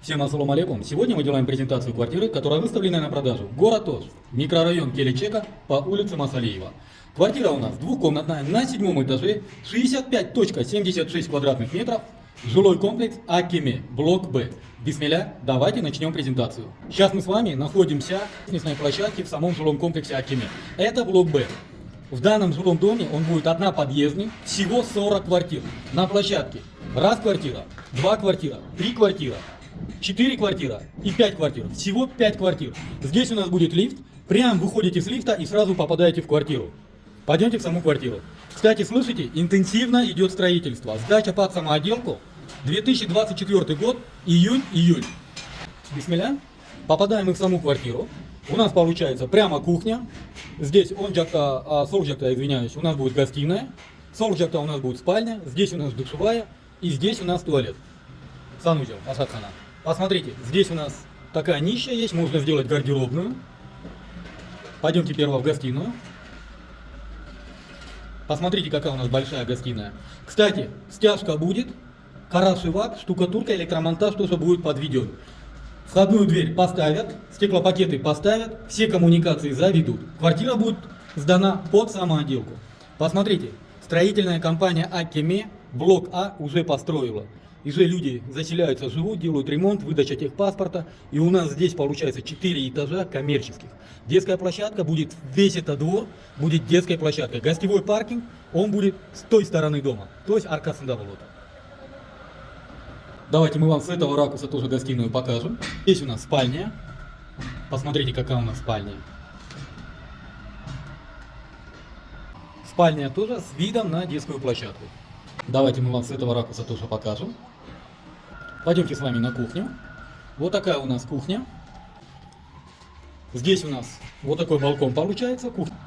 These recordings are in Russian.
Всем ассаламу алейкум. Сегодня мы делаем презентацию квартиры, которая выставлена на продажу. Город Ош, микрорайон Келечека по улице Масалиева. Квартира у нас двухкомнатная на 7 этаже, 65.76 квадратных метров, жилой комплекс Акиме, блок Б. Бисмилля, давайте начнем презентацию. Сейчас мы с вами находимся на лестничной площадке в самом жилом комплексе Акиме. Это блок Б. В данном жилом доме он будет одноподъездный, всего 40 квартир. На площадке раз квартира, два квартира, три квартира, 4 квартира и 5 квартир. Всего 5 квартир. Здесь у нас будет лифт. Прям выходите с лифта и сразу попадаете в квартиру. Пойдемте в саму квартиру. Кстати, слышите, интенсивно идет строительство. Сдача под самоотделку. 2024 год, июнь-июль. Бисмилля. Попадаем мы в саму квартиру. У нас получается прямо кухня. Здесь извиняюсь, у нас будет гостиная. Солджакта у нас будет спальня. Здесь у нас душевая. И здесь у нас туалет. Санузел, Асадхана. Посмотрите, здесь у нас такая ниша есть, можно сделать гардеробную. Пойдемте первого в гостиную. Посмотрите, какая у нас большая гостиная. Кстати, стяжка будет, карашевак, штукатурка, электромонтаж тоже будет подведен. Входную дверь поставят, стеклопакеты поставят, все коммуникации заведут. Квартира будет сдана под самоотделку. Посмотрите, строительная компания Акиме блок А уже построила. И же люди заселяются, живут, делают ремонт, выдача техпаспорта. И у нас здесь получается 4 этажа коммерческих. Детская площадка будет, весь этот двор будет детской площадкой. Гостевой паркинг, он будет с той стороны дома, то есть аркасында болота. Давайте мы вам с этого ракурса тоже гостиную покажем. Здесь у нас спальня. Посмотрите, какая у нас спальня. Спальня тоже с видом на детскую площадку. Давайте мы вам с этого ракурса тоже покажем. Пойдемте с вами на кухню. Вот такая у нас кухня. Здесь у нас вот такой балкон получается. Кухня.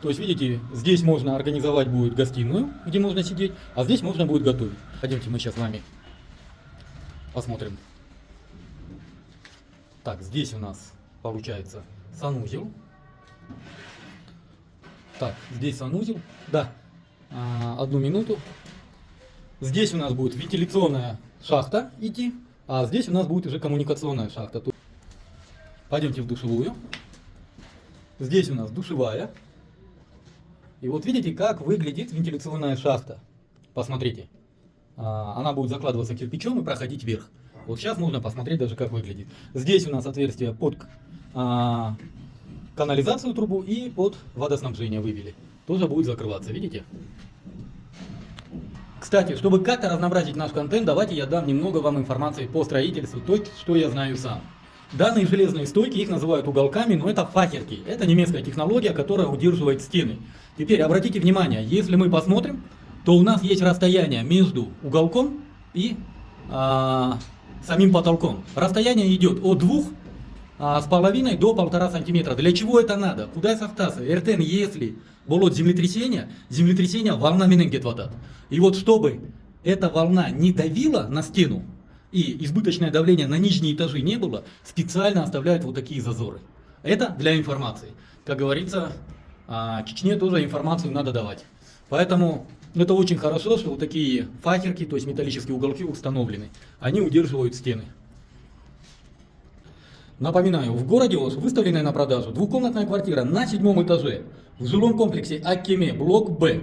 То есть, видите, здесь можно организовать будет гостиную, где можно сидеть, а здесь можно будет готовить. Пойдемте мы сейчас с вами посмотрим. Так, здесь у нас получается санузел. Так, здесь санузел. Да, одну минуту. Здесь у нас будет вентиляционная шахта идти, а здесь у нас будет уже коммуникационная шахта. Пойдемте в душевую. Здесь у нас душевая. И вот видите, как выглядит вентиляционная шахта. Посмотрите. Она будет закладываться кирпичом и проходить вверх. Вот сейчас можно посмотреть даже, как выглядит. Здесь у нас отверстие под канализацию трубу и под водоснабжение вывели. Тоже будет закрываться, видите? Кстати, чтобы как-то разнообразить наш контент, давайте я дам немного вам информации по строительству, то, что я знаю сам. Данные железные стойки, их называют уголками, но это фахерки. Это немецкая технология, которая удерживает стены. Теперь обратите внимание, если мы посмотрим, то у нас есть расстояние между уголком и самим потолком. Расстояние идет от 2,5 до 1,5 сантиметра. Для чего это надо? Куда софтаться? Эртен, если болот землетрясения волна мененгет ватат. И вот чтобы эта волна не давила на стену и избыточное давление на нижние этажи не было, специально оставляют вот такие зазоры. Это для информации. Как говорится, Чечне тоже информацию надо давать. Поэтому это очень хорошо, что вот такие фахерки, то есть металлические уголки установлены. Они удерживают стены. Напоминаю, в городе Ош выставленная на продажу двухкомнатная квартира на 7 этаже в жилом комплексе Акиме, блок Б.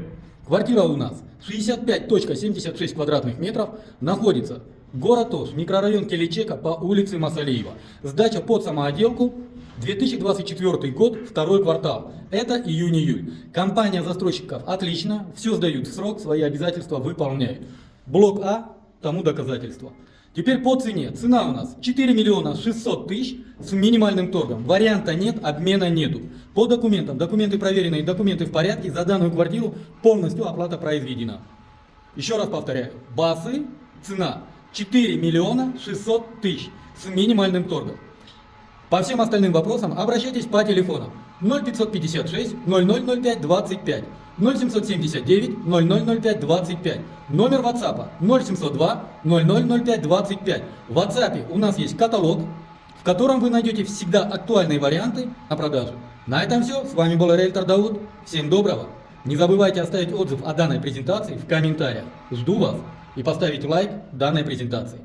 Квартира у нас 65.76 квадратных метров, находится город Ош, микрорайон Келечека по улице Масалиева. Сдача под самоотделку, 2024 год, второй квартал. Это июнь-июль. Компания застройщиков отлично, все сдают в срок, свои обязательства выполняют. Блок А тому доказательство. Теперь по цене. Цена у нас 4 600 000 с минимальным торгом. Варианта нет, обмена нету. По документам. Документы проверенные, документы в порядке. За данную квартиру полностью оплата произведена. Еще раз повторяю. Базы, цена 4 600 000 с минимальным торгом. По всем остальным вопросам обращайтесь по телефонам 0556 0005 25. 0779 0005 25. Номер WhatsApp 0702 0005 25. В WhatsApp у нас есть каталог, в котором вы найдете всегда актуальные варианты на продажу. На этом все. С вами был риэлтор Дауд. Всем доброго. Не забывайте оставить отзыв о данной презентации в комментариях. Жду вас и поставить лайк данной презентации.